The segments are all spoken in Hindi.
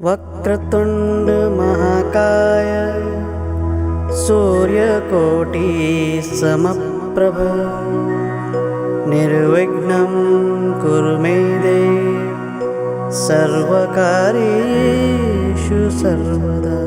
वक्रतुंड महाकाय सूर्यकोटि समप्रभ निर्विघ्नं कुरु मे देव सर्वकार्येषु सर्वदा।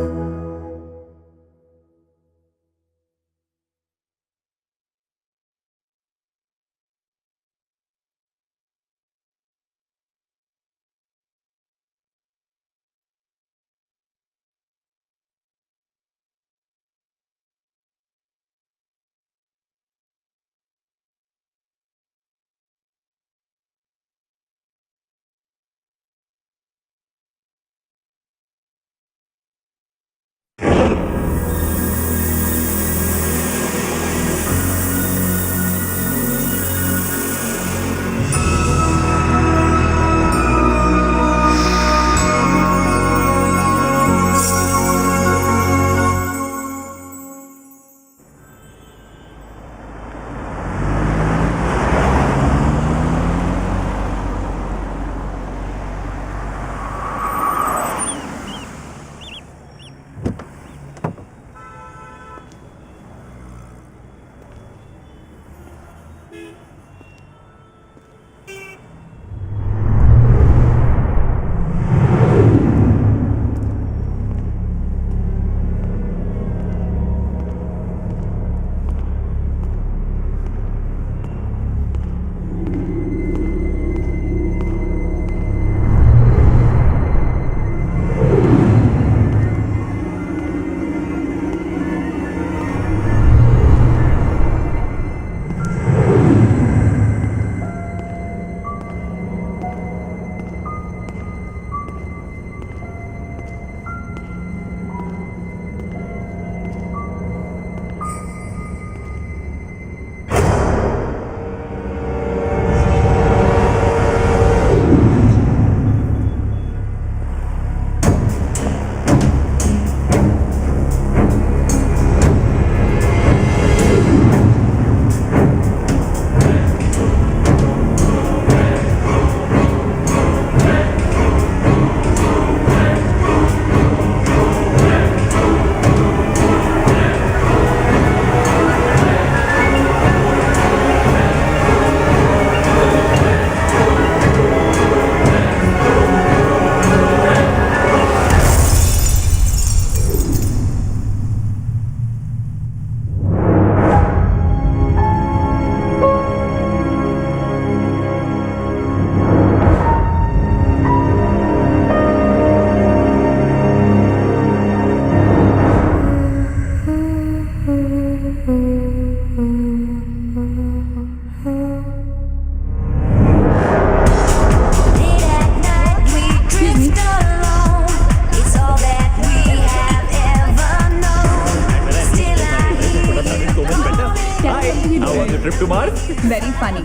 Trip to Mars very funny.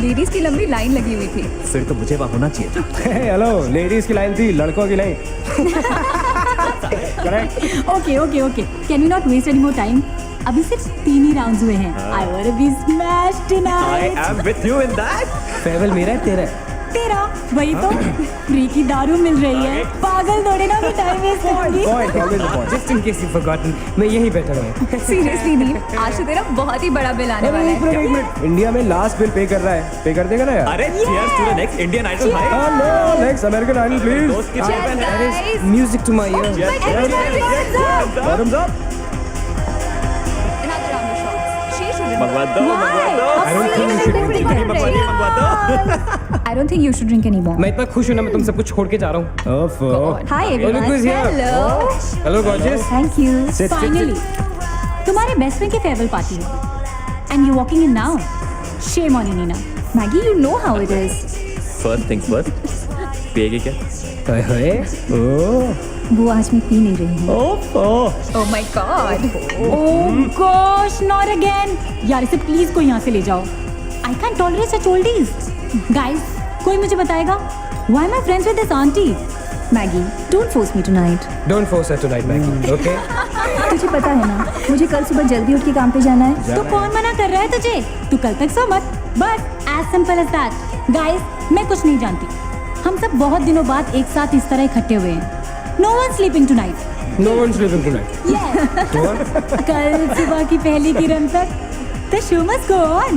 Ladies की लंबी लाइन लगी हुई थी। फिर तो मुझे वहाँ होना चाहिए था। हेलो, लेडीज की लाइन थी, लड़कों की नहीं। Correct. Okay okay okay, can we not waste any more time? अभी सिर्फ 3 ही राउंड्स हुए हैं। I want to be smashed tonight. I am with you in that. Farewell मेरा है, तेरा है? तेरा वही तो फ्री की दारू मिल रही है। पागल थोड़े ना मैं टाइम वेस्ट करूंगी। Point, always a point. Just in case you've forgotten, मैं यहीं बैठा हूँ। सीरियसली नहीं, आज तो तेरा बहुत ही बड़ा बिल आने वाला एक है। मिनट, इंडिया में लास्ट बिल पे कर रहा है, पे कर देगा ना यार? अरे cheers to the next Indian Idol भाई। Hello, next American Idol please. दोस्त की Cheers, cheers है। guys. Music to my ears. Cheers, cheers, cheers, cheers. Bottoms up. Another round of shots. She shouldn't. मंगवा दो, मंगवा दो। I don't think you should drink मंगवा दो, मंगवा दो। I don't think you should drink anymore. मैं इतना खुश हूँ ना, मैं तुम सब कुछ छोड़ के जा रहा हूँ। Hi everyone. Look who's here. Hello. Hello gorgeous. Thank you. Sit, sit, finally तुम्हारे बेस्ट फ्रेंड की फेयरवेल पार्टी है and you walking in now. Shame on you Neena. Maggie, you know how it is. First things first. पिएगी क्या? ओए, ओह, वो आज मैं पी नहीं रही हूँ। Oh my God. Oh gosh, not again. यार इसे प्लीज कोई यहाँ से ले जाओ। I can tolerate such oldies. Guys, कोई मुझे बताएगा why am I friends with this aunty? Maggie, don't force me tonight. don't force her tonight, Maggie. Okay? तुझे पता है ना, मुझे कल सुबह जल्दी उठ के काम पे जाना है। तो कौन मना कर रहा है तुझे? तू कल तक सो मत। बस as simple as that. Guys, मैं कुछ नहीं जानती। हम सब बहुत दिनों बाद एक साथ इस तरह इकट्ठे हुए हैं। No one's sleeping tonight. No one's sleeping tonight. Yes. Go on. कल सुबह की पहली किरण तक the show must go on.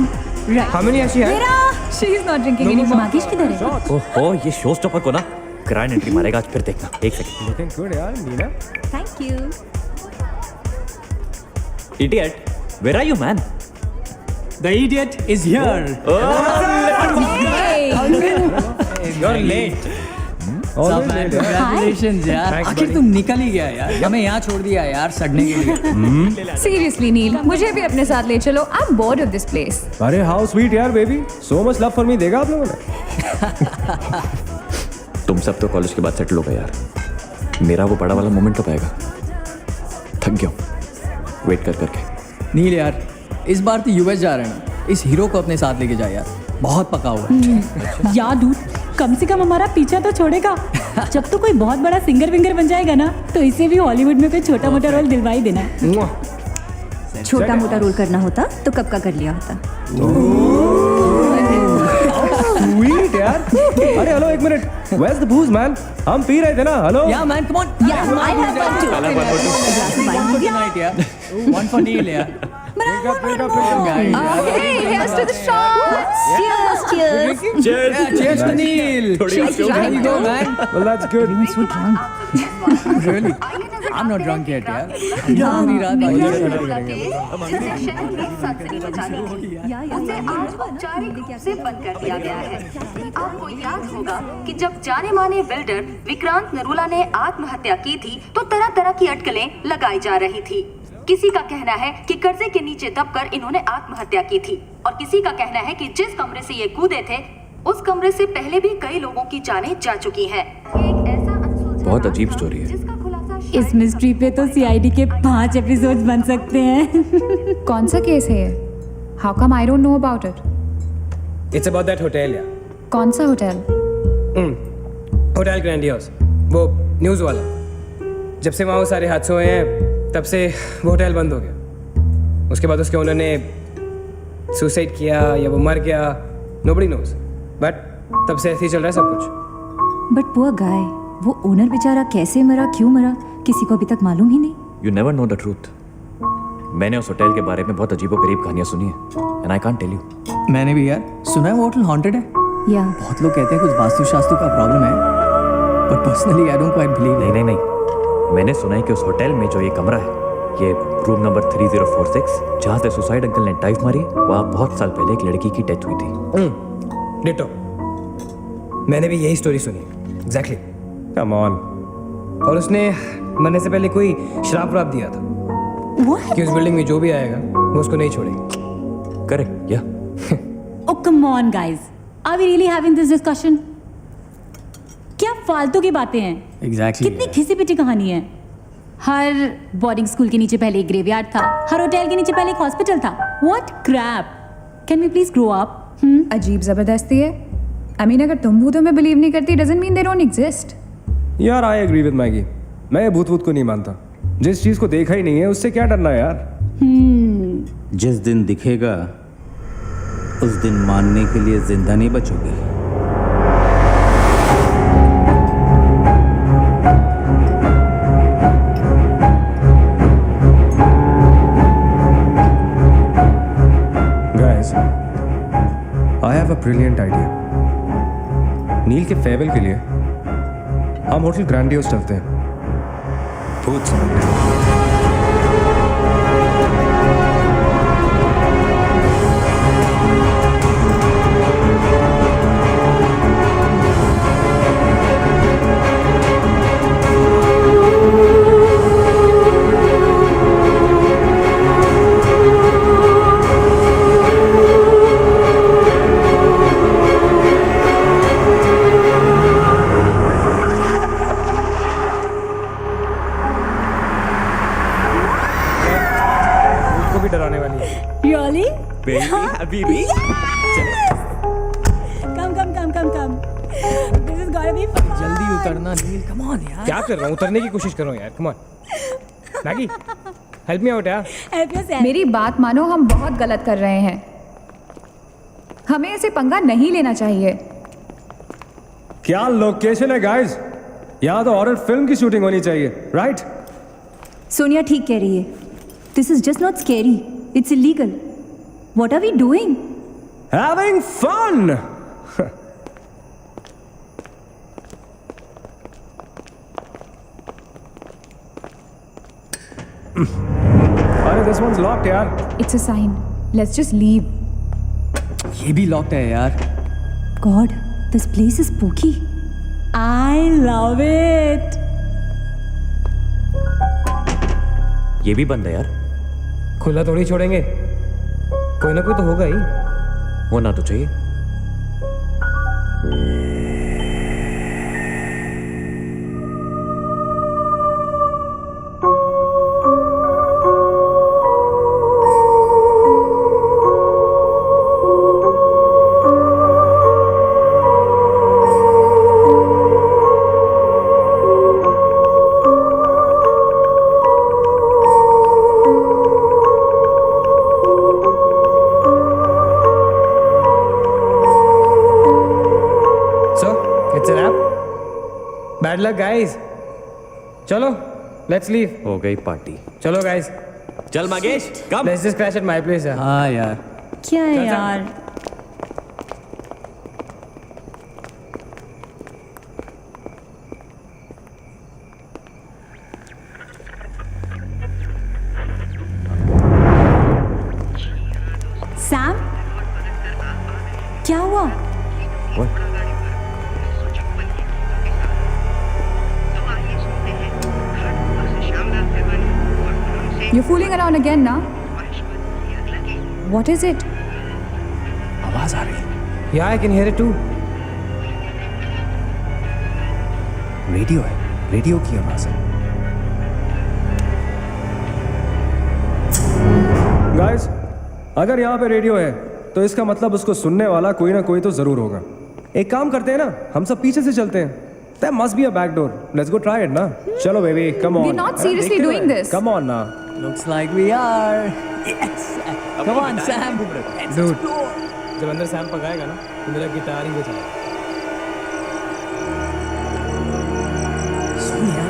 Right. How many has she had? मेरा she is not drinking anymore. माकिश किधर है? ओहो ये शो स्टॉपर को ना ग्रैंड एंट्री मारेगा आज, फिर देखना। एक सेकंड। Looking good यार Neena. Thank you. Idiot, where are you man? The idiot is here. Hey. You're late. सब man, congratulations यार। Thanks, आखिर buddy. तुम निकल ही गया यार, हमें यहाँ छोड़ दिया यार सड़ने के लिए। सीरियसली नील, मुझे भी अपने साथ ले चलो। I am board of this place. अरे हाउ स्वीट यार baby, so much love for me देगा आप लोगों ने। तुम सब तो कॉलेज के बाद सेटल हो गए यार, मेरा वो बड़ा वाला मोमेंट कब आएगा? थक गया हूँ वेट कर करके। नील यार, इस बार तो यूएस जा रहे हैं ना, इस हीरो को अपने साथ लेके जा यार, बहुत पका हुआ है। यार दूर कम से कम हमारा पीछा तो छोड़ेगा। जब तो कोई बहुत बड़ा सिंगर विंगर बन जाएगा ना, तो इसे भी हॉलीवुड में कोई छोटा मोटा रोल दिलवा ही देना। छोटा मोटा रोल करना होता तो कब का कर लिया होता। स्वीट यार। अरे हेलो एक minute, where's the booze man? हम पी रहे थे ना, hello. Yeah man, come on. Yeah, I have one too. One for tonight यार, one for Neil यार। Drink up, drink up, drink up. Guys, Hey, here's to the shots. Cheers, cheers. yeah, cheers to Neil. Cheers to There you go man. Well that's good. Really? I'm not drunk yet यार। पूरी रात आगे उसे आज औपचारिक रूप से बंद कर दिया गया है। आपको याद होगा कि जब जाने माने बिल्डर विक्रांत नरूला ने आत्महत्या की थी तो तरह तरह की अटकलें लगाई जा रही थी। किसी का कहना है कि कर्जे के नीचे दबकर इन्होंने आत्महत्या की थी और किसी का कहना है कि जिस कमरे से ये कूदे थे उस कमरे से पहले भी कई लोगों की जानें जा चुकी हैं। एक ऐसा अनसुलझा बहुत राज अजीब था, स्टोरी है। जिसका खुलासा इस शायद मिस्ट्री पे तो सीआईडी के 5 एपिसोड्स बन सकते हैं। कौन सा केस है ये? How come I don't know about it? It's about that hotel यार। कौन सा होटल? होटल ग्रैंडियोस, वो न्यूज़ वाला। जब से वहाँ वो सारे हादसे हुए हैं तब से वो होटल बंद हो गया। उसके बाद उसके ओनर ने सुसाइड किया या वो मर गया, nobody knows, बट तब से ऐसे ही चल रहा है सब कुछ। बट पुअर गाय, वो ओनर बेचारा कैसे मरा, क्यों मरा, किसी को अभी तक मालूम ही नहीं। You never know the truth. मैंने उस होटल के बारे में बहुत अजीबोगरीब कहानियां सुनी है and I can't tell you. मैंने भी यार सुना है वो होटल हॉन्टेड है। या बहुत लोग कहते हैं कुछ वास्तु शास्त्र का प्रॉब्लम है, but personally I don't quite believe. नहीं नहीं नहीं, मैंने सुना है कि उस होटल में जो ये कमरा है, ये रूम नंबर 3046, जहाँ से सुसाइड अंकल ने डाइव मारी, वहाँ बहुत साल पहले एक लड़की की डेथ हुई थी। डिटो, मैंने भी यही स्टोरी सुनी एग्जैक्टली। Come on. और उसने मरने से पहले कोई श्राप व्राप दिया था कि उस बिल्डिंग में जो भी आएगा वो उसको नहीं छोड़ेगी। करेक्ट या? Oh come on guys, are we really having this discussion? क्या फालतू की बातें हैं। एग्जैक्टली कितनी घिसी पिटी कहानी है। हर बोर्डिंग स्कूल के नीचे पहले एक ग्रेवयार्ड था, हर होटल के नीचे पहले एक हॉस्पिटल था। What crap! Can we please grow up? अजीब जबरदस्ती है। आई मीन अगर तुम भूतों में बिलीव नहीं करती doesn't mean they don't exist. यार आई एग्री विद मैगी, मैं भूत भूत को नहीं मानता। जिस चीज़ को देखा ही नहीं है उससे क्या डरना है यार। जिस दिन दिखेगा उस दिन मानने के लिए जिंदा नहीं बचोगे। Guys, I have a brilliant idea. Neel के फेयरवेल के लिए हम होटल ग्रैंडियोस चलते हैं। भूत समझते हैं। डराने वाली है। Really? अभी भी? Come. This is gotta be fun. जल्दी उतरना नील, कम ऑन यार। क्या कर रहा हूँ, उतरने की कोशिश कर रहा हूँ यार। Come on Maggi, help me out यार। Help yourself. मेरी बात मानो, हम बहुत गलत कर रहे हैं। हमें ऐसे पंगा नहीं लेना चाहिए। क्या लोकेशन है गाइस, यहाँ तो हॉरर फिल्म की शूटिंग होनी चाहिए, राइट? सोनिया ठीक कह रही है. This is just not scary. It's illegal. What are we doing? Having fun. अरे this one's locked यार. It's a sign. Let's just leave. ये भी लॉक्ड है यार. God, this place is spooky. I love it. ये भी बंद है यार. खुला थोड़ी छोड़ेंगे. कोई ना कोई तो होगा ही. होना तो चाहिए. Bad luck, guys. चलो, let's leave. हो गई पार्टी. चलो guys. चल मगेश, कम. Let's just crash at my place यार. हाँ यार. क्या है यार? सैम? क्या हुआ? What? You're fooling around again now? What is it? आवाज आ रही. Yeah, I can hear it too. Radio है. रेडियो की आवाज है. Guys, अगर यहाँ पे रेडियो है तो इसका मतलब उसको सुनने वाला कोई ना कोई तो जरूर होगा. एक काम करते हैं ना, हम सब पीछे से चलते हैं. There must be a back door. Let's go try it ना. चलो baby, come on. We're not seriously doing this. Come on ना. Looks like we are. Yes. Come on, Sam. Let's Dude. explore. जब अंदर सैम पकाएगा ना तो मेरा गिटार ही बजाएगा. Sonia,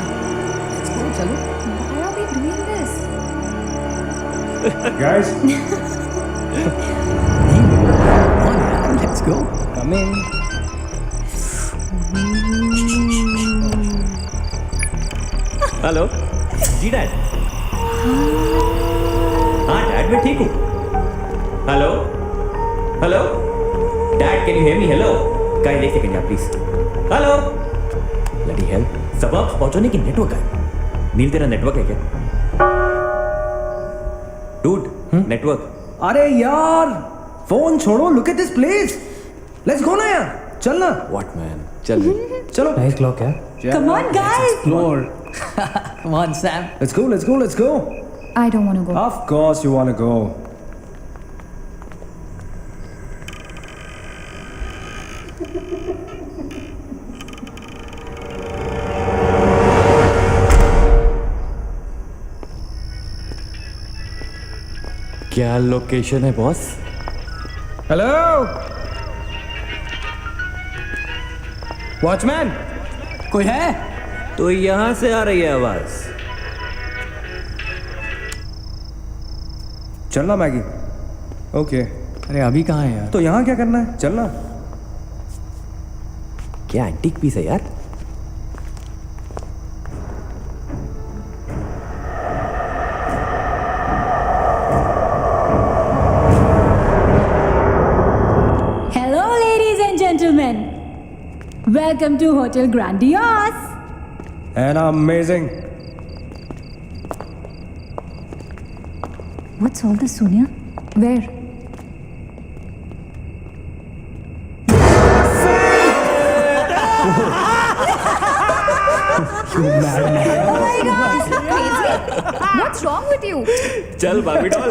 let's go. चलो. Why are we doing this? Guys, Come on, यार. Let's go. come in. Hello जी डैड. हाँ डैड मैं ठीक हूँ. Hello hello dad can you hear me. Hello guys एक सेकंड यार प्लीज. Hello bloody hell. सबब पहुंचने की नेटवर्क है. नील तेरा नेटवर्क है क्या? Dude network. अरे यार, फोन छोड़ो. Look at this place. Let's go ना यार. चल ना. What man. चल चलो. Nice clock है. Come on, guys. Explore. Come on, Sam. Let's go. Let's go. Let's go. I don't want to go. Of course you want to go. क्या लोकेशन है बॉस? Hello watchman. कोई है? तो यहां से आ रही है आवाज. चलना मैगी. ओके. अरे अभी कहाँ है यार? तो यहाँ क्या करना है? चलना. क्या एंटीक पीस है यार? Hello, ladies and gentlemen. Welcome to Hotel Grandiose. And amazing. What's all this, Sonia? Where? Oh my God! Crazy! What's wrong with you? चल बाबी doll.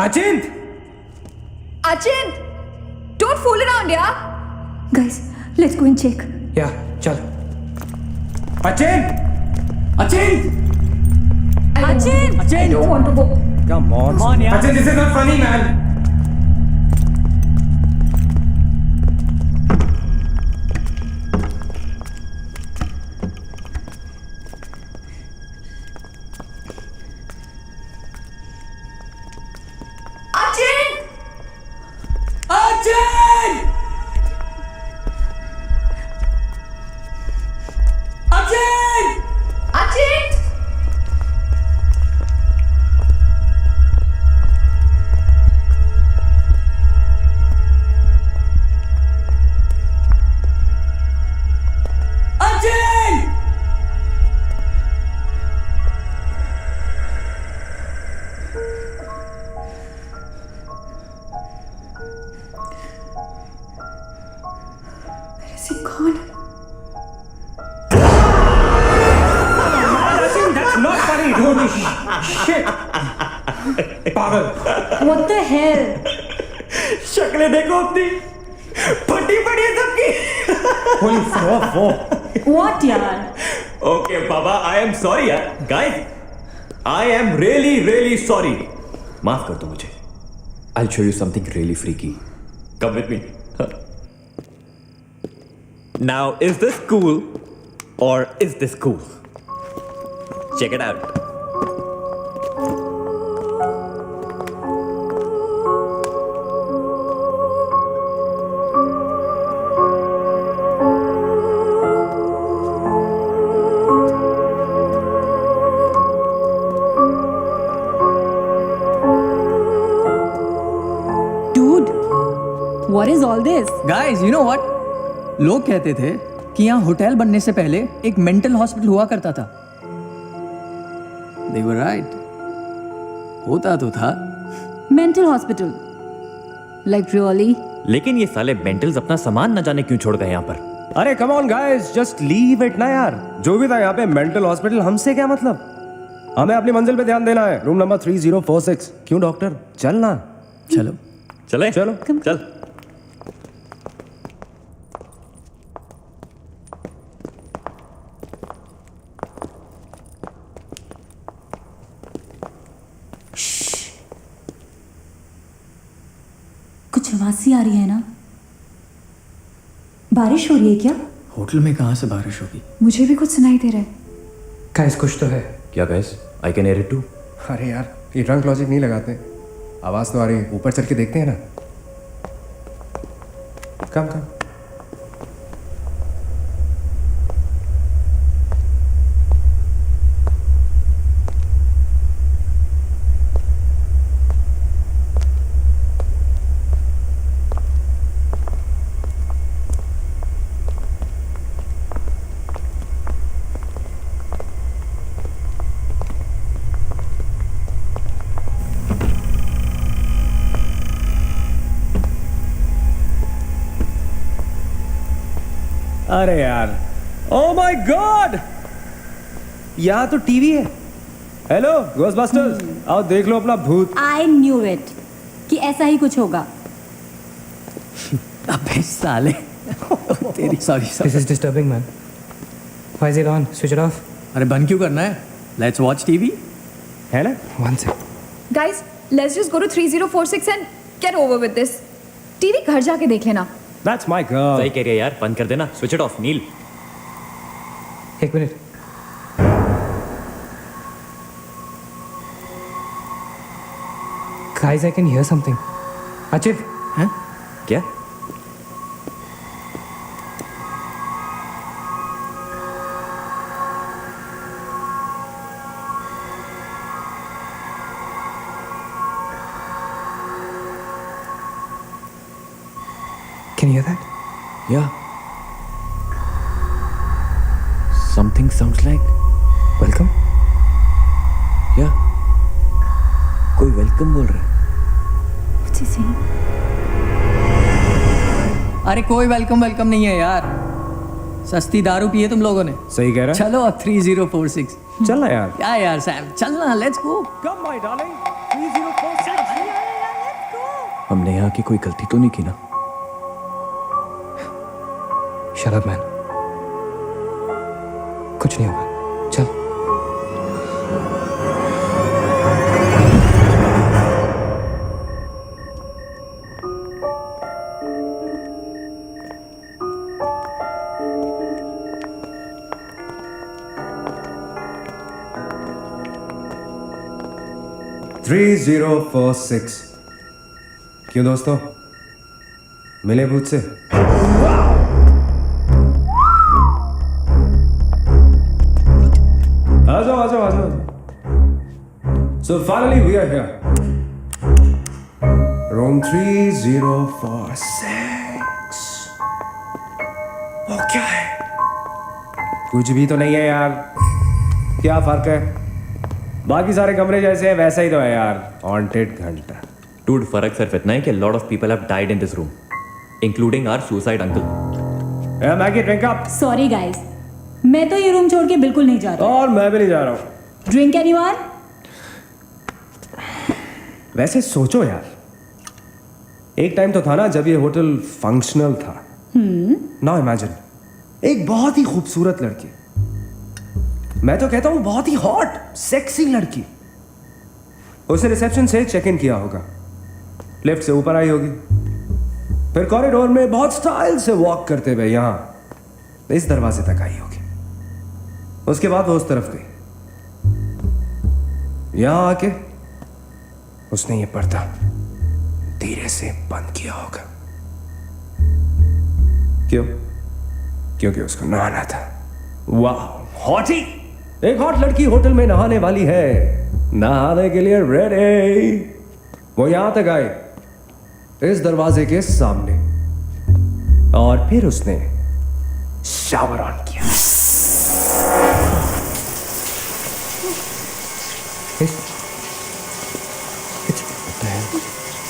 अचिंत Achin! Don't fool around, yeah? Guys, let's go and check. या चल Achint Achint Achin! I don't want to go. Come on. Achint this is not funny man Achin! Achint Achint Achin! Achint Is he gone? That's not funny, dude. Shit. पागल What the hell? शक्लें देखो अपनी फटी पड़ी है सबकी. होली फो What यार? Okay, Baba, I am sorry यार. Guys, I am really sorry. माफ कर दो मुझे. I'll show you something really freaky. Come with me. Now, is this cool or is this cool? Check it out. Dude, what is all this? Guys you know what लोग कहते थे कि यहाँ होटल बनने से पहले एक मेंटल हॉस्पिटल हुआ करता था दे वर राइट होता तो था Mental hospital. Like really? लेकिन ये साले मेंटल्स अपना सामान न जाने क्यों छोड़ गए यहाँ पर. अरे come on guys, just leave it ना यार. जो भी था यहाँ पे मेंटल हॉस्पिटल, हमसे क्या मतलब? हमें अपनी मंजिल पे ध्यान देना है. Room number 3046. क्यों डॉक्टर, चलना. चलो चले चलो. चल. कुछ आवाज सी आ रही है ना? बारिश हो रही है क्या? होटल में कहाँ से बारिश होगी मुझे भी कुछ सुनाई दे रहा है. गाइस कुछ तो है. क्या guys? I can hear it too. अरे यार, ये ड्रंक लॉजिक नहीं लगाते. आवाज तो आ रही है. ऊपर चढ़ के देखते हैं ना. कम कम. अरे यार, ओ माय गॉड, यहाँ तो टीवी है. हेलो घोस्टबस्टर्स, आओ देख लो अपना भूत. I knew it कि ऐसा ही कुछ होगा. अबे साले तेरी sorry This is disturbing, man. Why is it on? Switch it off. अरे बंद क्यों करना है लेट्स वॉच टीवी है ना. One sec. Guys, let's just go to 3046 and get over with this. TV घर जाके देख लेना. That's my girl. सही कह रही है यार. बंद कर देना. Switch it off, नील. एक minute. Guys, I can hear something. अचित. हैं क्या? Can you hear that? Yeah. Something sounds like Welcome. yeah. कोई वेलकम बोल रहा है. What's he saying? अरे कोई वेलकम नहीं है यार सस्ती दारू पिए तुम लोगों ने. सही कह रहा है. चलो अब 3046 चलना यार. क्या यार सैम चलना let's go. Come my darling. 3046. हमने यहाँ की कोई गलती तो नहीं की ना? शट अप मैन, कुछ नहीं होगा, चल। थ्री 3046 क्यों दोस्तों, मिले भूत से? आ जाओ आ जाओ आ जाओ। So finally we are here. Room 3046. वो क्या है? कुछ भी तो नहीं है यार, क्या फर्क है? बाकी सारे कमरे जैसे हैं वैसा ही तो है यार, हॉन्टेड घंटा। Dude, फर्क सिर्फ इतना है कि lot of people have died in this room, including our suicide uncle. Hey Maggie, drink up. Sorry guys, मैं तो ये रूम छोड़ के बिल्कुल नहीं जा रहा। और मैं भी नहीं जा रहा हूँ। Drink anyone? वैसे सोचो यार, एक टाइम तो था ना जब ये होटल फंक्शनल था। नाउ इमेजिन, एक बहुत ही खूबसूरत लड़की, मैं तो कहता हूं बहुत ही हॉट सेक्सी लड़की, उसे रिसेप्शन से चेक इन किया होगा, लिफ्ट से ऊपर आई होगी, फिर कॉरिडोर में बहुत स्टाइल से वॉक करते हुए यहां इस दरवाजे तक आई होगी। उसके बाद वो उस तरफ गई, यहां आके उसने ये पर्दा धीरे से बंद किया होगा। क्यों? क्योंकि उसको नहाना था। वाह, हॉटी! एक हॉट लड़की होटल में नहाने वाली है, नहाने के लिए रेडी। वो यहां तक आई, इस दरवाजे के सामने, और फिर उसने शावर ऑन किया।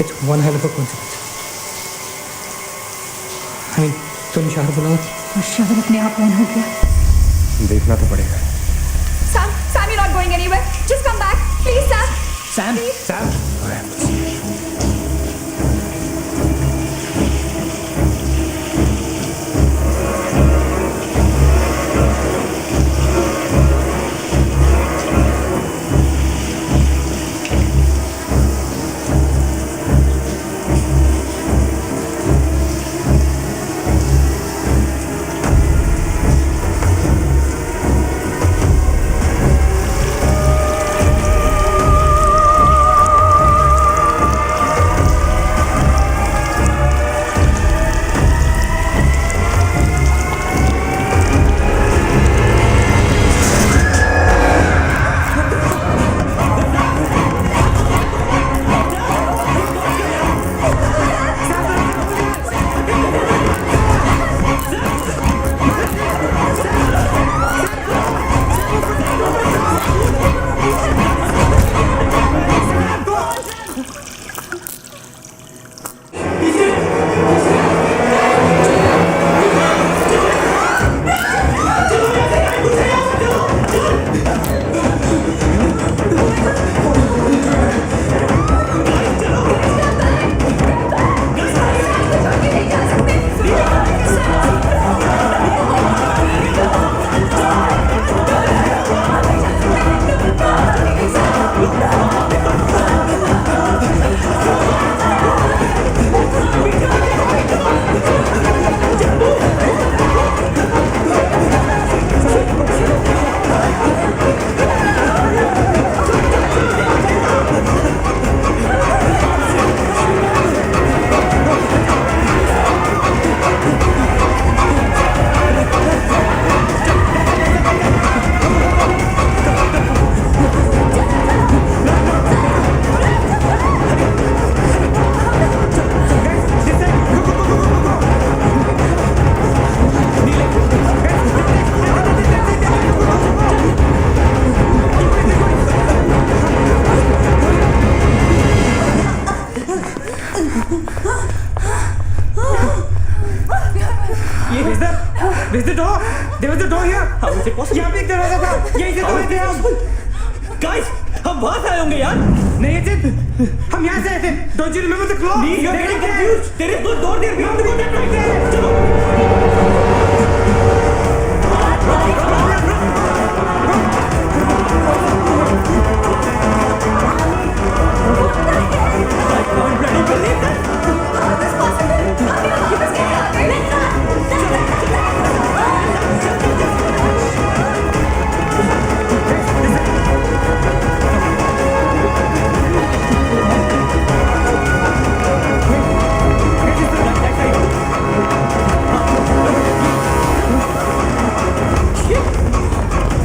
It's one hell of a coincidence. I mean, तुम शावर बुलाओ। और शावर अपने आप ऑन हो गया। देखना तो पड़ेगा। Sam, you're not going anywhere. Just come back, please, Sam. Sam. There's the door. There was a door here. How is it possible? यहाँ पे एक दरवाजा था, यहीं से तो थे हम। Guys, हम वहां से आए होंगे यार। नहीं अचित, हम यहाँ से आए थे। Don't you remember the clock? Please, you're getting confused. There is no door there. We have to go that way. चलो। I can't bloody believe that.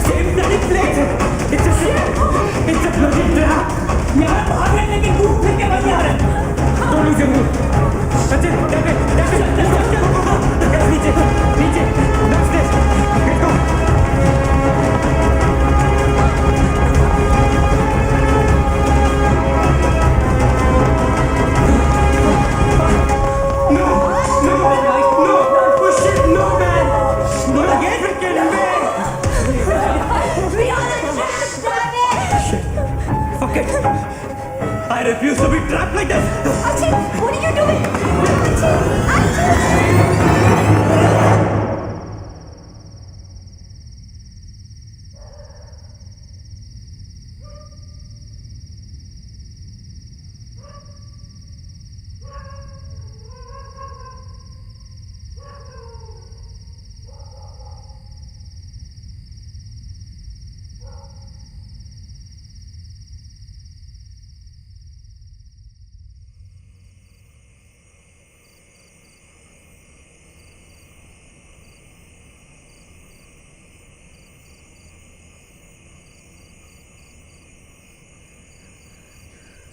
Same bloody place. It's a bloody trap. यार भाग रहे हैं लेकिन घूम फिर के वहीं आ रहे हैं। Don't lose your mood. Achit, that way. Guys, नीचे. Downstairs. Let's go. Push it, no man. Not again, freaking man. Fuck it. I refuse to be trapped like this. Achit, what are you doing?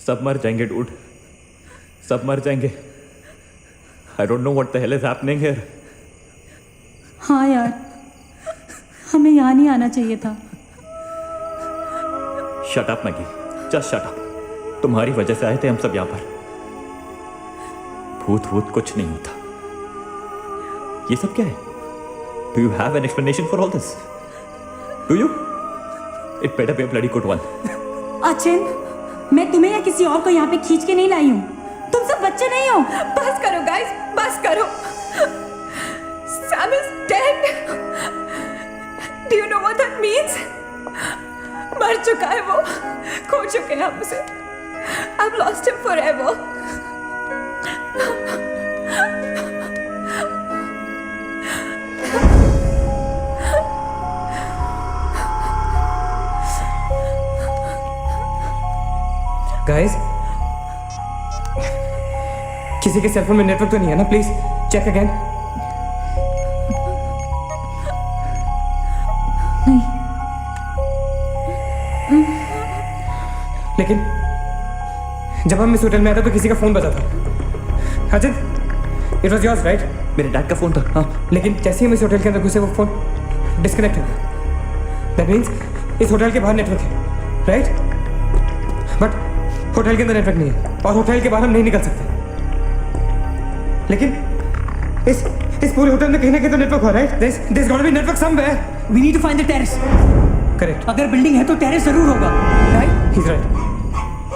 सब मर जाएंगे डूड, सब मर जाएंगे। I don't know what the hell is happening here. हाँ यार, हमें यहाँ नहीं आना चाहिए था। Shut up Maggi, just shut up. तुम्हारी वजह से आए थे हम सब यहाँ पर। भूत भूत कुछ नहीं होता। ये सब क्या है? Do you have an explanation for all this? Do you? It better be a bloody good one. Achin, मैं तुम्हें या किसी और को यहाँ पे खींच के नहीं लाई हूँ। तुम सब बच्चे नहीं हो। बस करो गाइस, बस करो। Sam is dead. Do you know what that means? मर चुका है वो, खो चुके हैं हम उसे। I've lost him forever. Guys, किसी के सेलफोन में नेटवर्क तो नहीं है ना? Please check again. नहीं। लेकिन जब हम इस होटल में आए थे तो किसी का फोन बजा था। Ajit, it was yours right? मेरे डैड का फोन था। हाँ, लेकिन जैसे ही हम इस होटल के अंदर घुसे वो फोन डिस्कनेक्ट हो गया। दैट मीन्स इस होटल के बाहर नेटवर्क है, राइट? बट होटल के अंदर नेटवर्क नहीं है और होटल के बाहर हम नहीं निकल सकते। लेकिन इस पूरे होटल में कहीं ना कहीं तो नेटवर्क हो, right? There's got to be network somewhere. We need to find the terrace. Correct. अगर बिल्डिंग है तो टेरेस जरूर होगा, राइट? He's right.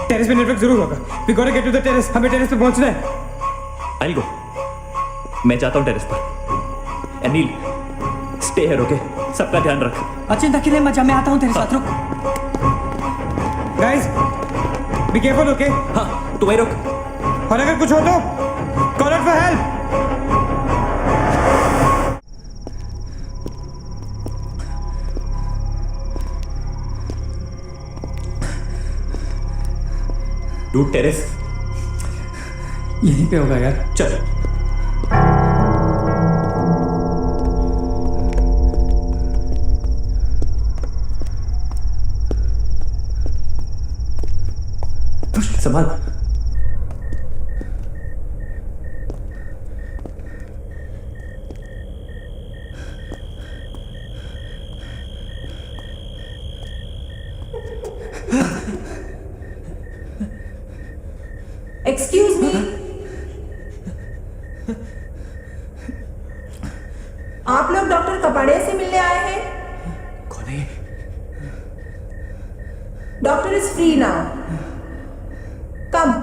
टेरेस पे नेटवर्क जरूर होगा। We gotta get to the terrace. हमें टेरेस पे पहुंचना है। I'll go. मैं जाता हूँ टेरेस पर। Anil, stay here, okay? सबका ध्यान रख। अचिंता अकेले मत जा, मैं आता हूँ तेरे साथ, रुक। Guys, be careful, okay? हाँ, तू वहीं रुक। और अगर कुछ हो तो call out for help. Dude, terrace यहीं पे होगा यार। चल। संभाल। एक्सक्यूज मी, आप लोग डॉक्टर कपाड़े से मिलने आए हैं? कौन है? Doctor is free now. Come.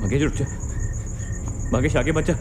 Bhagesh रुक जा, भागेश आगे बच्चा।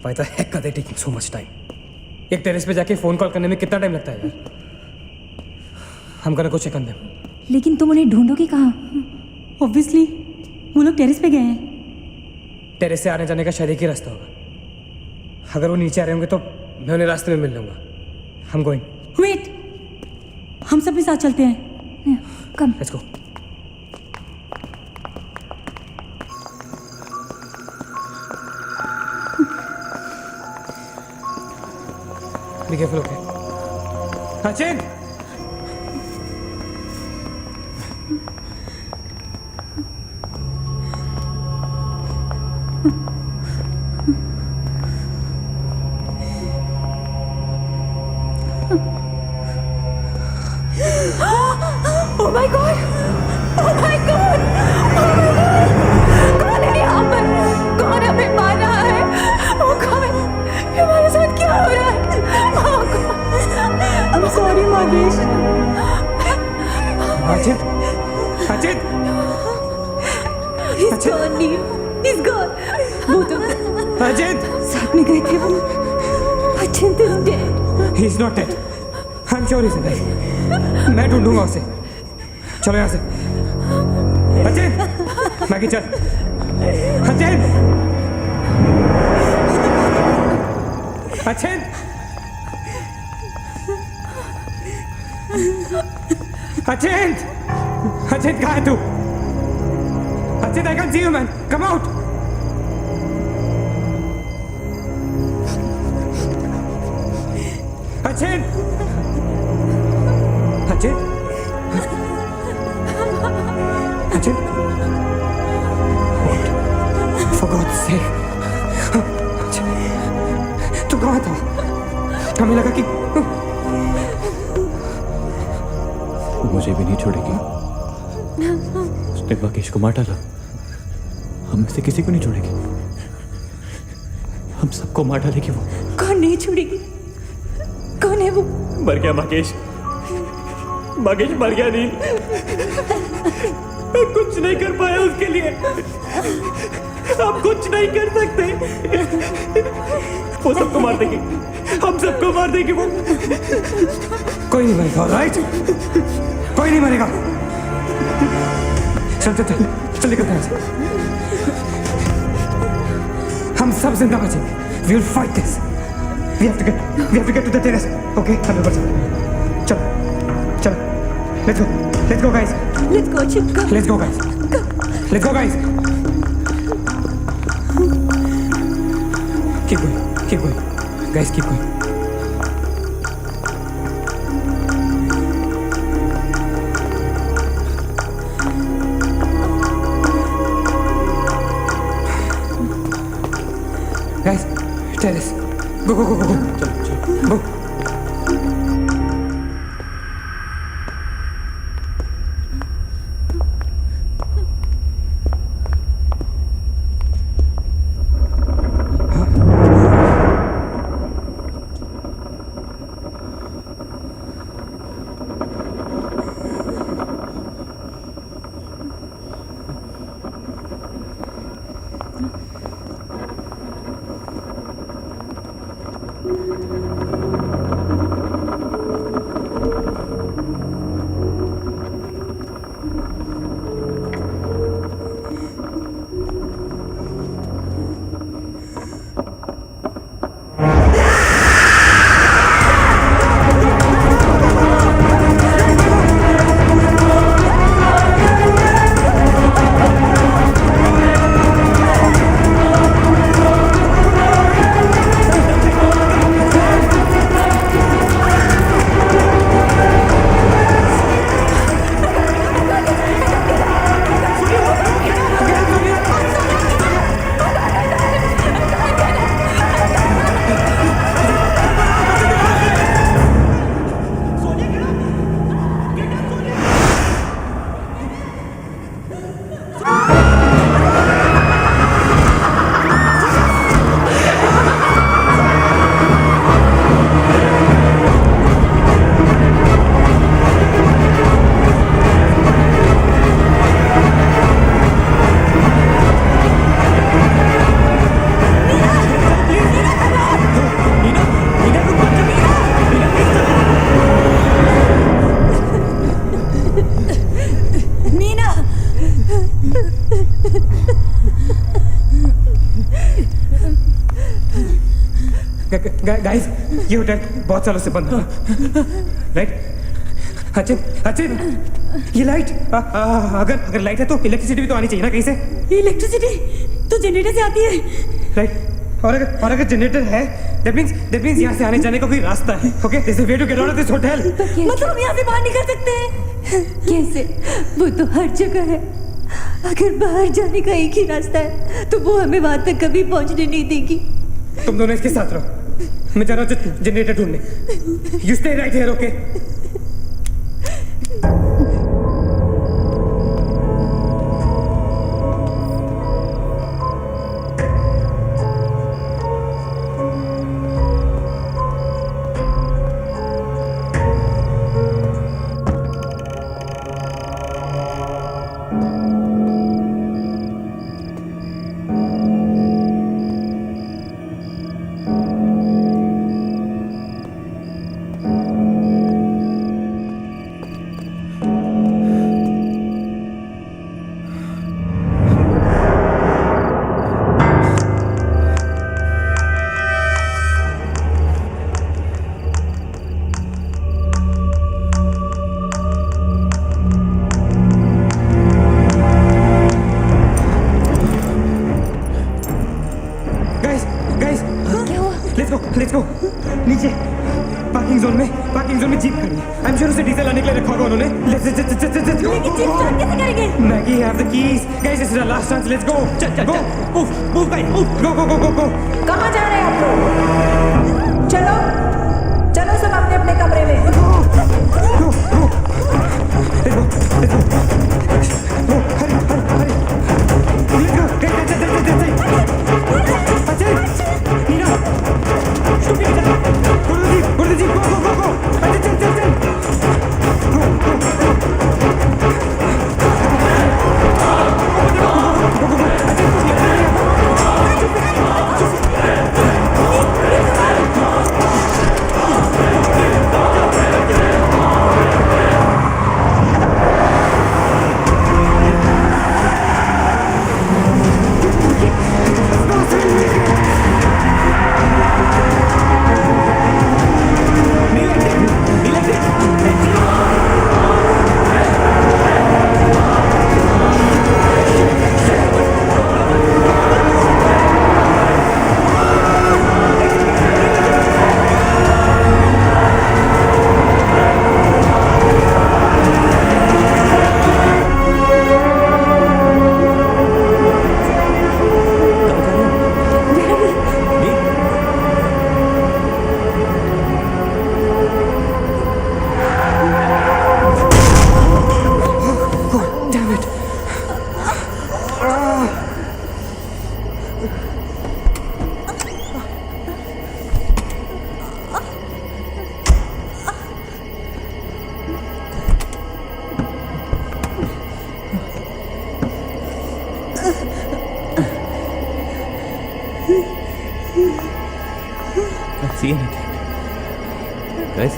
Why the heck are they taking so much time? एक टेरेस पे जाके फोन कॉल करने में कितना टाइम लगता है यार? हम gonna go check on them. लेकिन तुम उन्हें ढूंढोगे कहाँ? Obviously, वो लोग टेरेस पे गए हैं। टेरेस से आने जाने का शायद एक ही रास्ता होगा। अगर वो नीचे आ रहे होंगे तो मैं उन्हें रास्ते में मिल लूंगा। I'm going. Wait, हम सब भी साथ चलते हैं। Come. Let's go. Be careful, okay? Sachin! Achit He's gone, Neil. He's gone. Both of them. अचित साथ में गए थे वो. Achint is dead. He is not dead I am sure he is alive मैं ढूंढूंगा उसे चलो यहाँ से अचित मैगी चल अचित अचित अचित अचित कहाँ है तू अचित I can see you man come out Achit Achit Achit For God's sake तू कहाँ था हमें लगा कि मुझे भी नहीं छोड़ेगी उसने राकेश को मार डाला हम में से किसी को नहीं छोड़ेगी हम सबको मार डालेगी वो कौन नहीं छोड़ेगी? कौन है वो? मर गया माकेश माकेश मर गया नील मैं कुछ नहीं कर पाया उसके लिए आप कुछ नहीं कर सकते वो सबको मार देगी हम सबको मार देगी वो कोई नहीं मरेगा राइट कोई नहीं मरेगा चल चल चल चल निकलते हैं हम सब जिंदा बचेंगे we will fight this we have to get to the terrace okay हम ऊपर चल चल let's go guys Let's go, Chip. Come. let's go guys let's go guys keep going guys keep going guys terrace go go guys ये होटल बहुत सालों से बंद था राइट अचित ये लाइट अगर लाइट है तो इलेक्ट्रिसिटी भी तो आनी चाहिए ना कहीं से इलेक्ट्रिसिटी तो जनरेटर से आती है राइट और अगर जनरेटर है दैट मींस यहाँ से आने जाने का कोई रास्ता है okay this is way to get out of this hotel मतलब हम यहाँ से बाहर निकल सकते हैं कैसे? वो तो हर जगह है अगर बाहर जाने का एक ही रास्ता है तो वो हमें वहां तक कभी पहुंचने नहीं देगी तुम दोनों इसके साथ रहो मैं जा रहा हूँ जनरेटर ढूंढने you stay right here okay let's go नीचे पार्किंग जोन में जीप खड़ी है। आई एम श्योर उसे डीजल लाने के लिए रखा होगा उन्होंने। Let's go. लेकिन जीप स्टार्ट कैसे करेंगे? Maggie have the keys guys, this is our last chance. Let's go go move guys move go. कहाँ जा रहे हैं आप लोग? चलो चलो सब अपने अपने कमरे में। See anything, guys?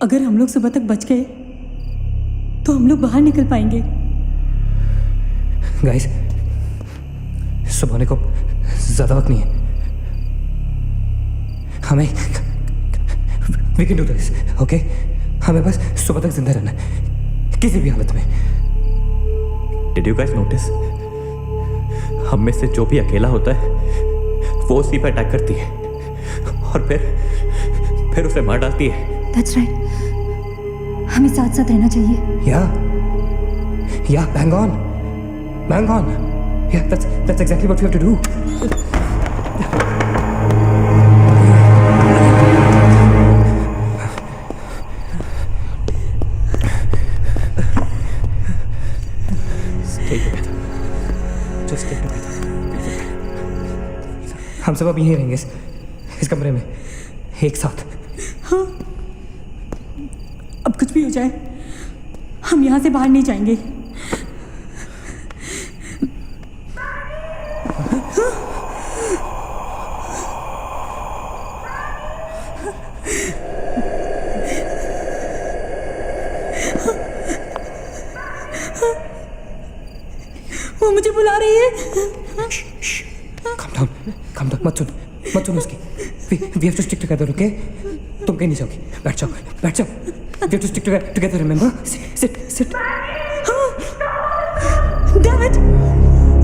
अगर हम लोग सुबह तक बच गए तो हम लोग बाहर निकल पाएंगे। गाइस सुबह होने को ज्यादा वक्त नहीं है, हमें we can do this, okay? हमें बस सुबह तक जिंदा रहना है किसी भी हालत में। Did you guys notice? हम में से जो भी अकेला होता है वो उसी पर अटैक करती है और फिर उसे मार डालती है। That's right. हमें साथ साथ रहना चाहिए। Yeah, bang on. Yeah, that's exactly what we have to do. Stay together. Just stay together. हम सब अब यहीं रहेंगे इस कमरे में एक साथ। हाँ, अब कुछ भी हो जाए हम यहाँ से बाहर नहीं जाएंगे। वो मुझे बुला रही है। Calm down, मत सुन उसकी। We have to stick together, okay? तुम कहीं नहीं जाओगी, बैठ जाओ। We have to stick together, remember? Sit. Damn it!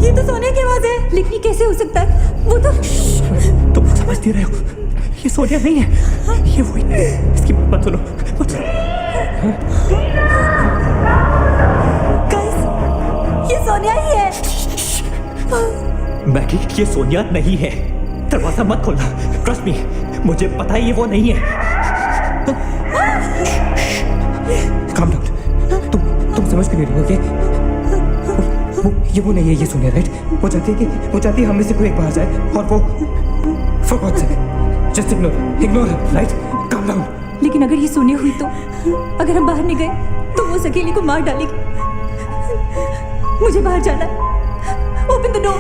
ये तो सोनिया की आवाज है, लेकिन ये कैसे हो सकता है? वो तो तुम समझती रहे हो, ये सोनिया नहीं है, ये वही। इसकी बात सुनो। ये सोनिया नहीं है। दरवाजा मत खोलना, ट्रस्ट मी, मुझे पता है ये वो नहीं है। काम डाउन, तुम समझ क्यों नहीं रही हो? ये वो नहीं है, ये सोनिया, राइट? वो चाहती है हम में से कोई एक बाहर जाए और वो for god's sake just ignore her, right? Calm down. लेकिन अगर ये सोनिया हुई तो, अगर हम बाहर नहीं गए तो वो उस अकेली को मार डालेगी। मुझे बाहर जाना है। Open the door.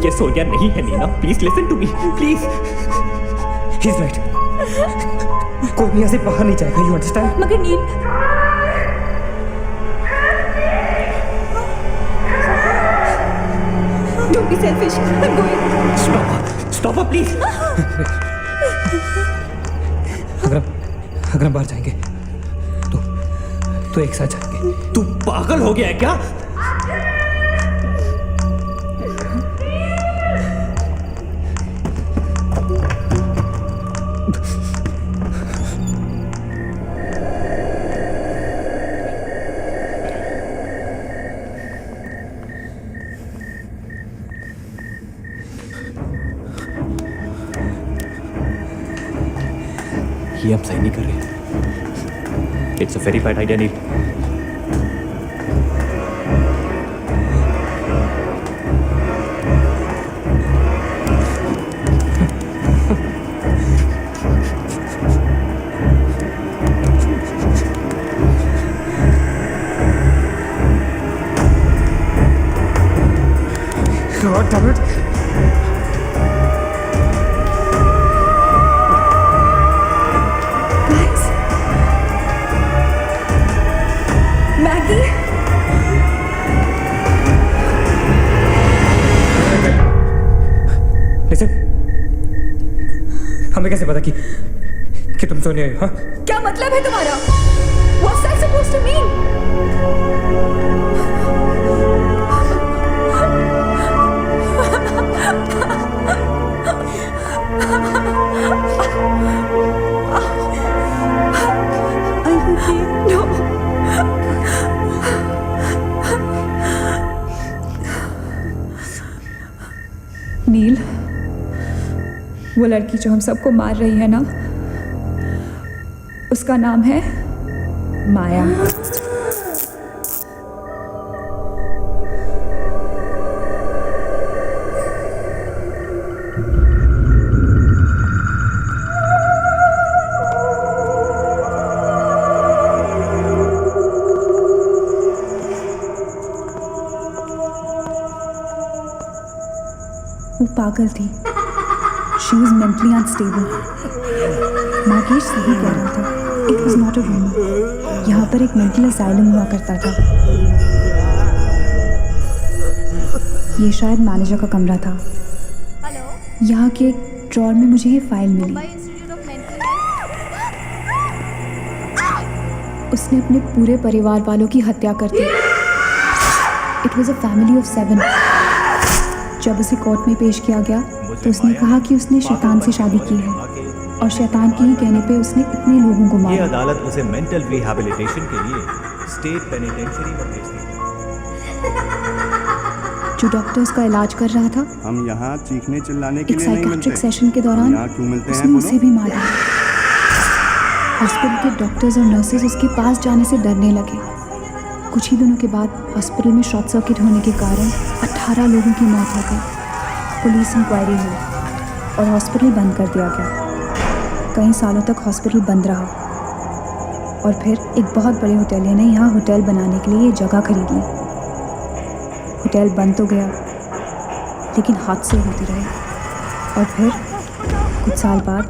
ये सोनिया नहीं है Nina, please listen to me, please. He is right, कोई भी यहाँ से बाहर नहीं जाएगा, यू अंडरस्टैंड? मगर Neel, don't be selfish, I am going. Stop please. अगर हम बाहर जाएंगे तो एक साथ जाएंगे। तू पागल हो गया है क्या? ये हम सही नहीं कर रहे। It's a very bad idea Neil. God damn it. Guys, Maggie, Listen, हमें कैसे पता कि तुम सोनिया हो? हाँ? क्या मतलब है तुम्हारा? What's that supposed to mean? Are you okay? No. नील, वो लड़की जो हम सबको मार रही है ना, उसका नाम है माया। वो पागल थी। She was mentally unstable. Nagesh सही कह रहा था, it was not a room. यहाँ पर एक मेंटल असाइलम हुआ करता था। ये शायद मैनेजर का कमरा था। यहाँ के एक ड्रॉर में मुझे ये फाइल मिली। उसने अपने पूरे परिवार वालों की हत्या कर दी। It was a family of 7। जब उसे कोर्ट में पेश किया गया तो उसने कहा कि उसने शैतान से शादी की है और शैतान के ही कहने पे उसने इतने लोगों को ये मारा। अदालत उसे मेंटल रिहैबिलिटेशन के लिए स्टेट पेनिटेंशियरी में भेज दी। जो डॉक्टर उसका इलाज कर रहा था, हम यहाँ चीखने चिल्लाने के एक लिए नहीं मिलते। साइकाट्रिक सेशन के दौरान यहाँ क्यों मिलते हैं उसने बोलो? उसे भी मार डाला। हॉस्पिटल के डॉक्टर्स और नर्सेज उसके पास जाने से डरने लगे। कुछ ही दिनों के बाद हॉस्पिटल में शॉर्ट सर्किट होने के कारण 18 लोगों की मौत हो गई। पुलिस इंक्वायरी हुई और हॉस्पिटल बंद कर दिया गया। कई सालों तक हॉस्पिटल बंद रहा और फिर एक बहुत बड़े होटलियर ने यहाँ होटल बनाने के लिए ये जगह खरीद ली। होटल बंद तो गया लेकिन हादसे होते रहे और फिर कुछ साल बाद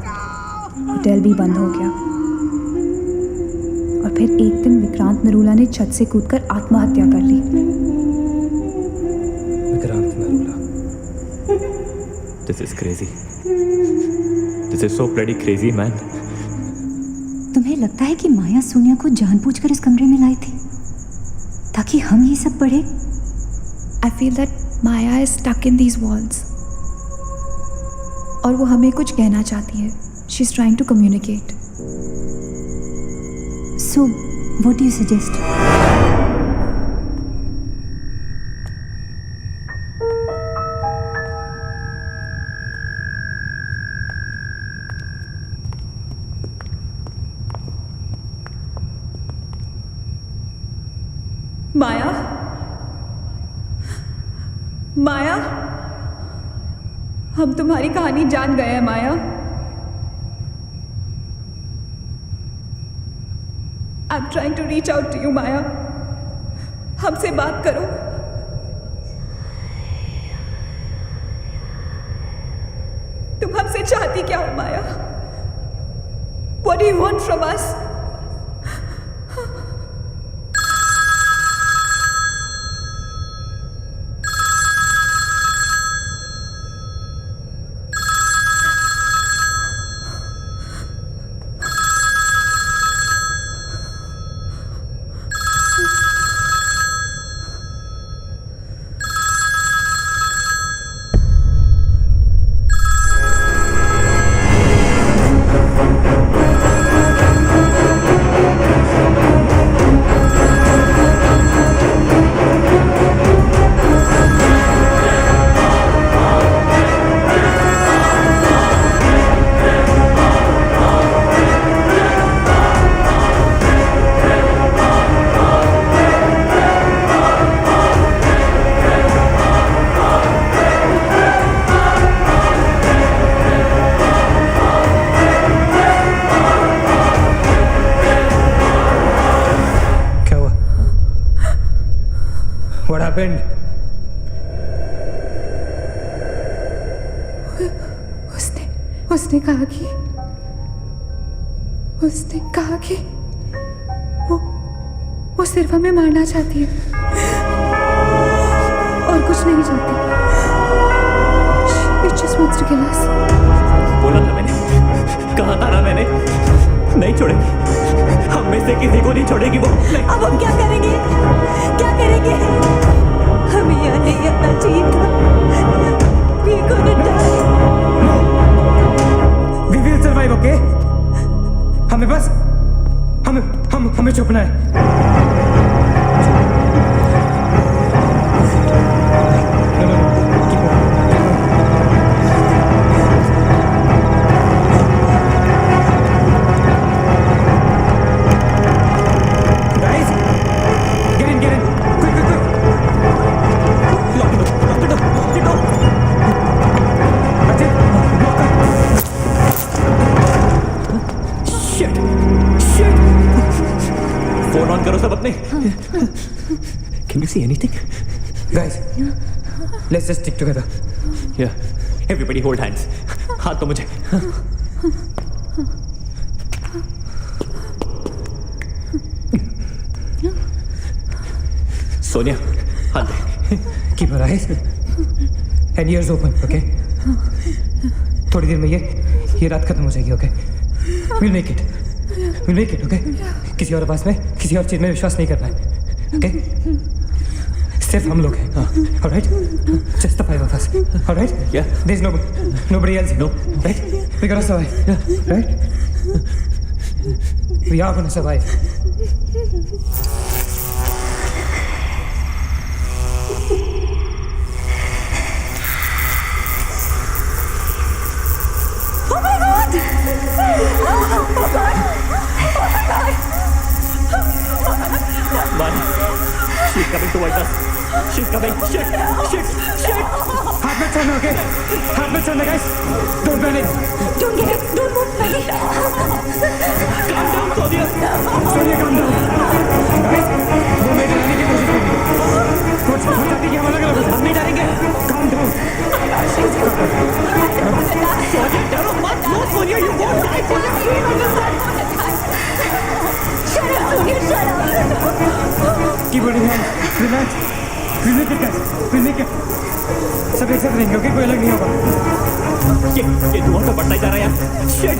होटल भी बंद हो गया। और फिर एक दिन विक्रांत नरूला ने छत से कूदकर आत्महत्या कर ली। Vikrant Narula. This is crazy. This is so bloody crazy, man. तुम्हें लगता है कि माया सोनिया को जानबूझकर इस कमरे में लाई थी ताकि हम ये सब पढ़े? I feel that Maya is stuck in these walls. और वो हमें कुछ कहना चाहती है. She's trying to communicate. So, what do you suggest? माया, माया, हम तुम्हारी कहानी जान गए हैं Maya. I am trying to reach out to you Maya, हमसे बात करो। तुम हमसे चाहती क्या हो माया? What do you want from us? What happened? उसने कहा कि वो सिर्फ हमें मारना चाहती है और कुछ नहीं चाहती। She just wants to kill us. बोला था मैंने, कहा था ना मैंने, नहीं छोड़ेगी, हम में से किसी को नहीं छोड़ेगी वो। अब हम क्या करेंगे? क्या करेंगे? हमें यहाँ नहीं आना चाहिए था। We're gonna die. No. We will survive, okay? हमें छुपना है। फोन ऑन करो सब अपने। Can you see anything? Guys, let's just stick together. Yeah. Everybody hold hands. हाथ तो मुझे। सोनिया, हाथ दे। Keep your eyes and ears open, okay? थोड़ी देर में ये रात खत्म हो जाएगी, okay? We'll make it. We'll make it, okay? किसी और आवाज में, किसी और चीज में विश्वास नहीं करना है, okay? सिर्फ हम लोग हैं, all right? Just the five of us, all right? Yeah. There's nobody else, no, right? We're gonna survive, right? We are gonna survive. Oh my God! Oh God! Man, she's coming towards us. She's coming. Shit! हाथ मत छोड़ना, okay? हाथ मत छोड़ना, guys. Don't panic. Don't get it. Don't move, Maggie. Calm down, Sonia. Sonia, calm down. Guys, वो मेरे डरने की कोशिश करेंगे। कुछ हो जाती है, हम अलग अलग हम नहीं डरेंगे। Calm down. Sonia, डरो मत। No, Sonia, you won't die. Sonia, Shut up, Sonia. Shut up. Keep holding hands. Relax. We'll make it, guys. We'll make it. सब एक साथ रहेंगे, okay? कोई अलग नहीं होगा। ये धुआं तो बढ़ता ही जा रहा है यार। Shit!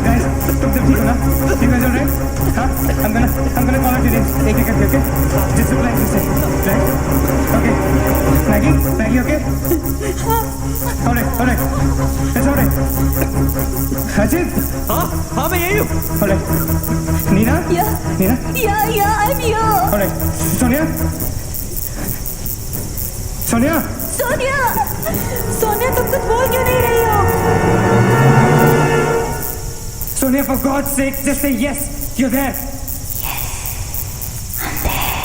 Guys, तुम सब ठीक हो ना? You guys alright? हाँ? I'm gonna call out your names. एक करके, okay? Just reply to say, right? Okay. Maggie, okay? Alright. It's alright. Ajit? हाँ, मैं यही हूँ। Alright. Nina? Yeah. Nina? Yeah, I'm here. Alright. Sonia, तुम कुछ बोल क्यों नहीं रही हो? Sonia, for God's sake, just say yes. You're there. I'm there.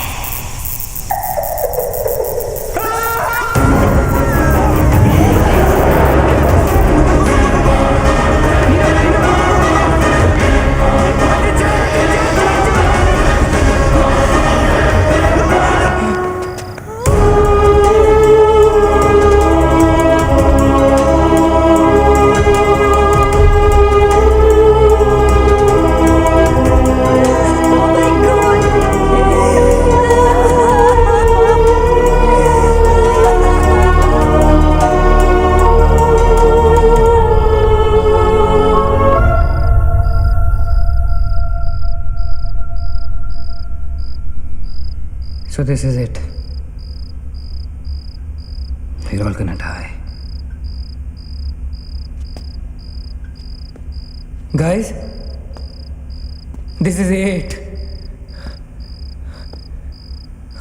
So this is it. We're all gonna die. Guys, this is it.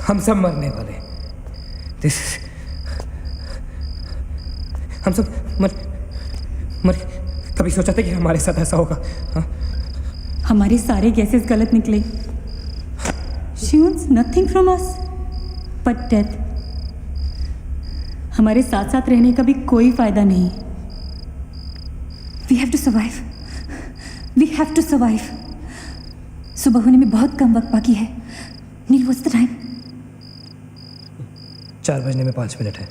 हम सब मरने वाले. This is. हम सब मर कभी सोचा था कि हमारे साथ ऐसा होगा? हाँ? हमारे सारे गैसेस गलत निकले. She wants nothing from us but death. हमारे साथ साथ रहने का भी कोई फायदा नहीं. We have to survive. We have to survive. सुबह होने में बहुत कम वक्त बाकी है. नील, what's the time? 4 बजने में 5 मिनट है.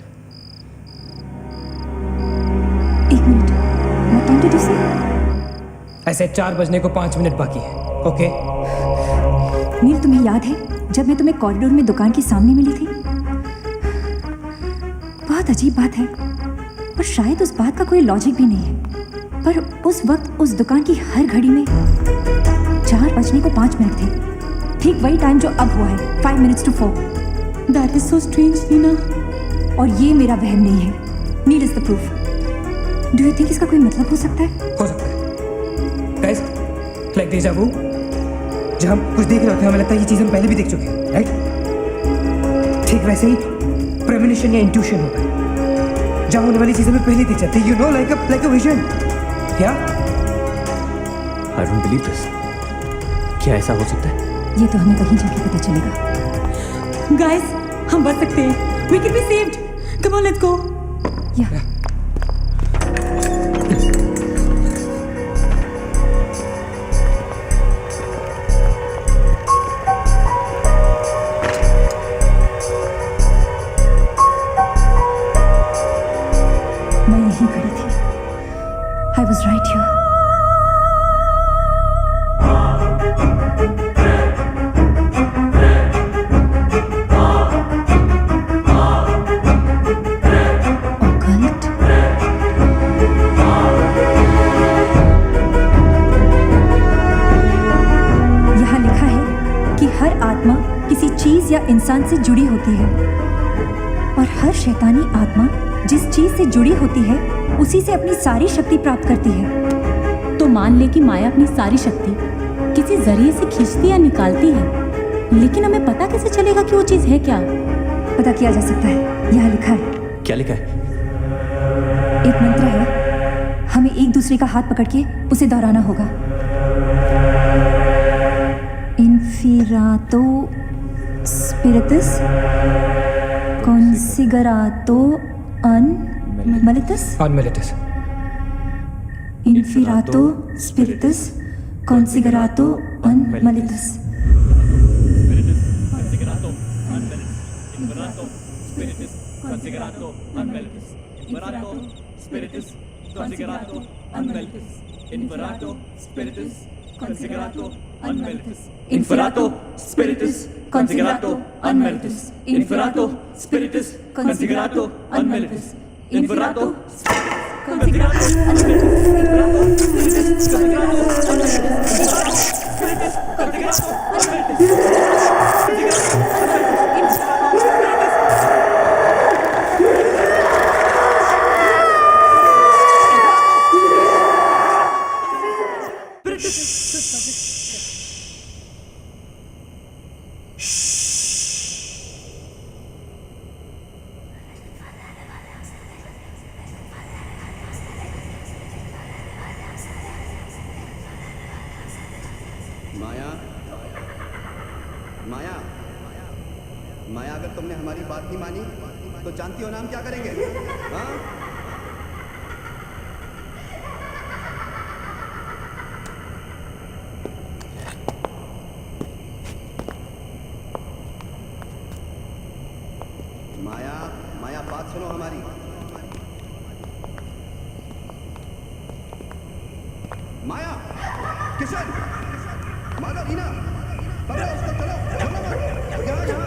1 minute. What time did you say? ऐसे 4 बजने को 5 मिनट बाकी है. ओके? नील, तुम्हें याद है जब मैं तुम्हें कॉरिडोर में दुकान के सामने मिली थी? बहुत अजीब बात है और शायद उस बात का कोई लॉजिक भी नहीं है, पर उस वक्त उस दुकान की हर घड़ी में 4 बजने को 5 मिनट थे. ठीक वही टाइम जो अब हुआ है, 5 minutes to 4. That is so strange, Neena. और ये मेरा वहम नहीं है. Neel is the proof. Do you think इसका कोई मतलब हो सकता है? हो सकता है. Guys, like deja vu. जब हम कुछ देख रहे होते हैं हमें लगता है ये चीज़ हम पहले भी देख चुके हैं, राइट? ठीक वैसे ही प्रेमोनिशन या इंट्यूशन होता है. जहाँ होने वाली चीज़ें हमें पहले दिख जाती है. You know, like a vision. क्या? I don't believe this. क्या ऐसा हो सकता है? ये तो हमें कहीं जाके पता चलेगा. Guys, हम बच सकते हैं. We can be saved. Come on, let's go. Yeah. मैं यहीं खड़ी थी. I was right here. या इंसान से जुड़ी होती है और हर शैतानी आत्मा जिस चीज से जुड़ी होती है उसी से अपनी सारी शक्ति प्राप्त करती है. तो मान ले कि माया अपनी सारी शक्ति किसी जरिए से खींचती या निकालती है, लेकिन हमें पता कैसे चलेगा कि वो चीज है क्या? पता किया जा सकता है. यहाँ लिखा है. क्या लिखा है? एक मंत्र है. हमें एक दूसरे का हाथ पकड़ के उसे दोहराना होगा. इन्फिरातो Spiritus Consigerato Unmelitus. Inferato Spiritus Consigerato Unmelitus. Inferato Spiritus Consigerato Unmelitus. Inferato Spiritus Consigerato Unmelitus. Inferato Consigerato माया, माया, माया, अगर तुमने हमारी बात नहीं मानी तो जानती हो ना हम क्या करेंगे? हाँ? माया, माया, बात सुनो हमारी. माया, किशन, माधव, रीना, पकड़ो उसको, चलो, छोड़ो मत. यहाँ, यहाँ.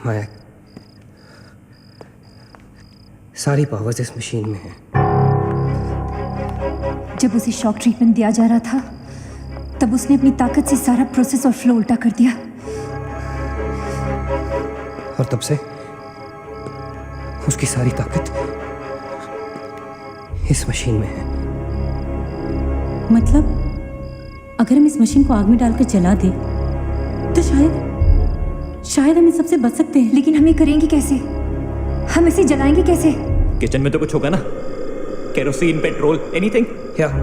माया, सारी पावर्स इस मशीन में है। जब उसे शॉक ट्रीटमेंट दिया जा रहा था तब उसने अपनी ताकत से सारा प्रोसेस और फ्लो उल्टा कर दिया, और तब से उसकी सारी ताकत इस मशीन में है। मतलब अगर हम इस मशीन को आग में डालकर जला दें तो शायद हम इस सबसे बच सकते हैं। लेकिन हम ये करेंगे कैसे? हम इसे जलाएंगे कैसे? किचन में तो कुछ होगा ना, kerosene, petrol, anything. Yeah.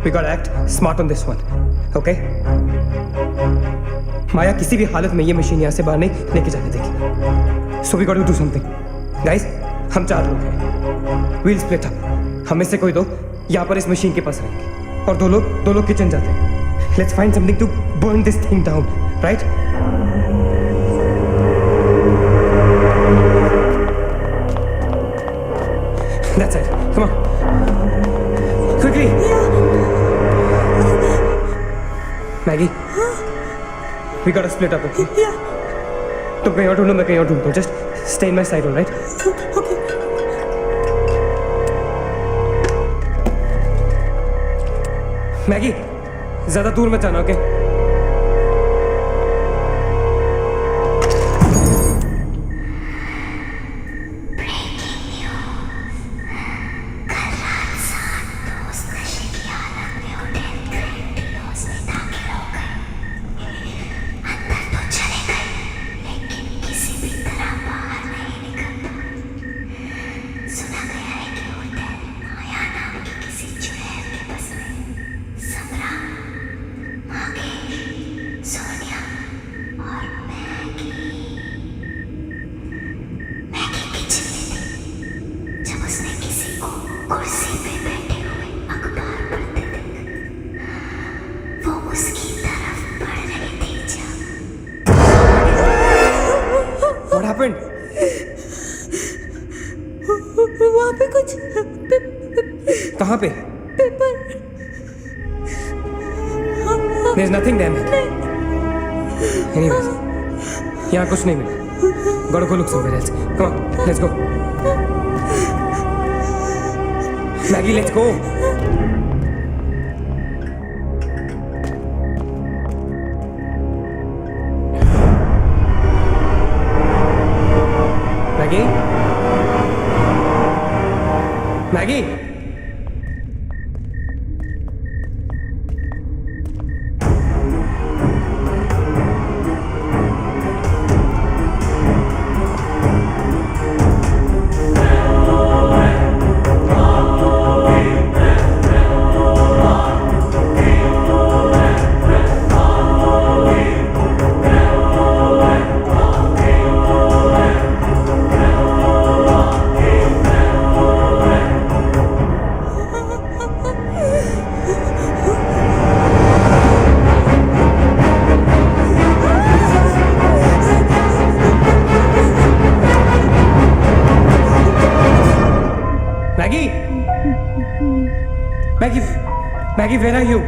We gotta act smart on this one, okay? माया किसी भी हालत में ये मशीन यहाँ से बाहर नहीं लेके जाने देगी। So we gotta do something. Guys, हम 4 लोग हैं। We'll split up. हमें से कोई 2 यहाँ पर इस मशीन के पास रहेंगे और 2 लोग किचन जाते हैं। Let's find something to burn this thing down, right? That's it. Come on. Quickly. Maggie. We gotta split up, okay? तुम कहीं और ढूंढो, मैं कहीं और ढूंढता हूँ. Just stay in my side, all right? Okay. Maggie, ज़्यादा दूर मत जाना, okay? What happened? वहाँ पे कुछ कहाँ पे? Paper. There's nothing there, man. Anyways, यहाँ कुछ नहीं मिला. Gotta go look somewhere else. Come on, let's go. Maggie, let's go. Maggie? Maggie? Maggie, where are you?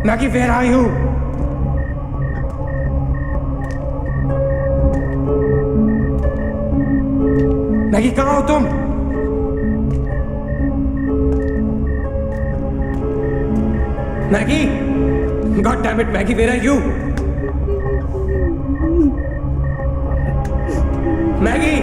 Maggie, where are you? Maggie, कहाँ हो तुम? Maggie, God damn it, Maggie, where are you? Maggie.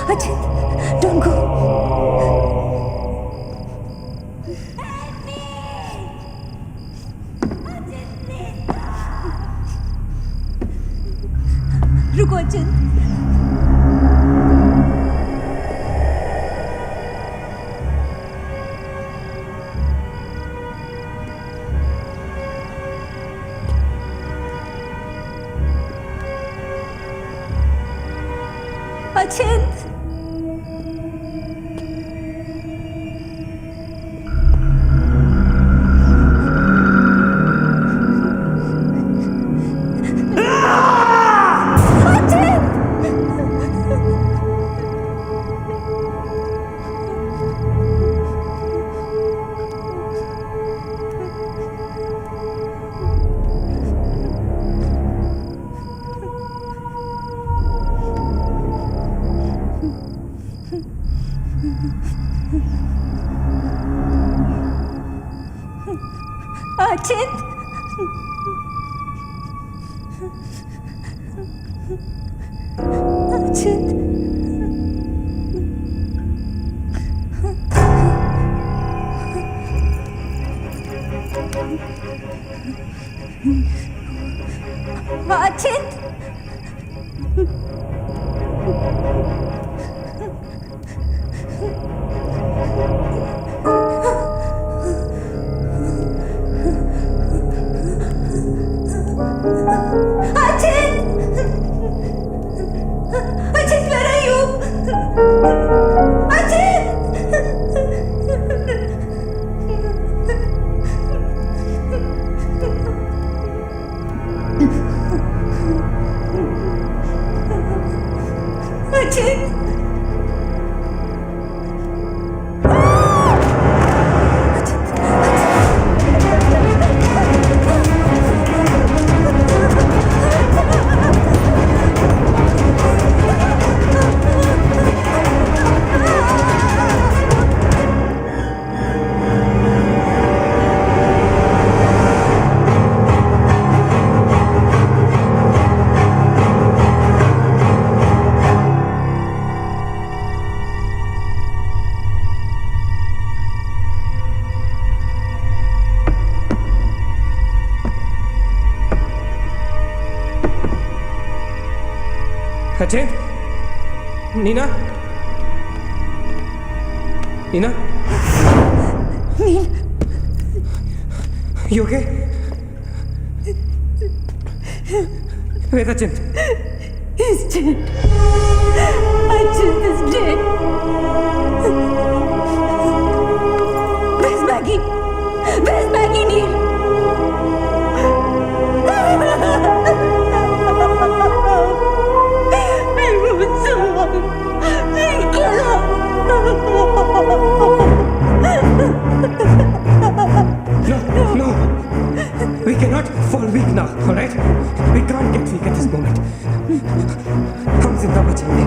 Ajit, don't go. रुको अचित. अचिंत अचिंत अचिंत अचिंत Ajit, where are you? Ajit! Ajit! अचिंत Neena Neena You okay? Where's Achint? He's dead. Ajit is dead. Where's Maggie? Where's Maggie, Neil? No, we cannot fall weak now, all right? We can't get weak at this moment. हम जिंदा बचेंगे.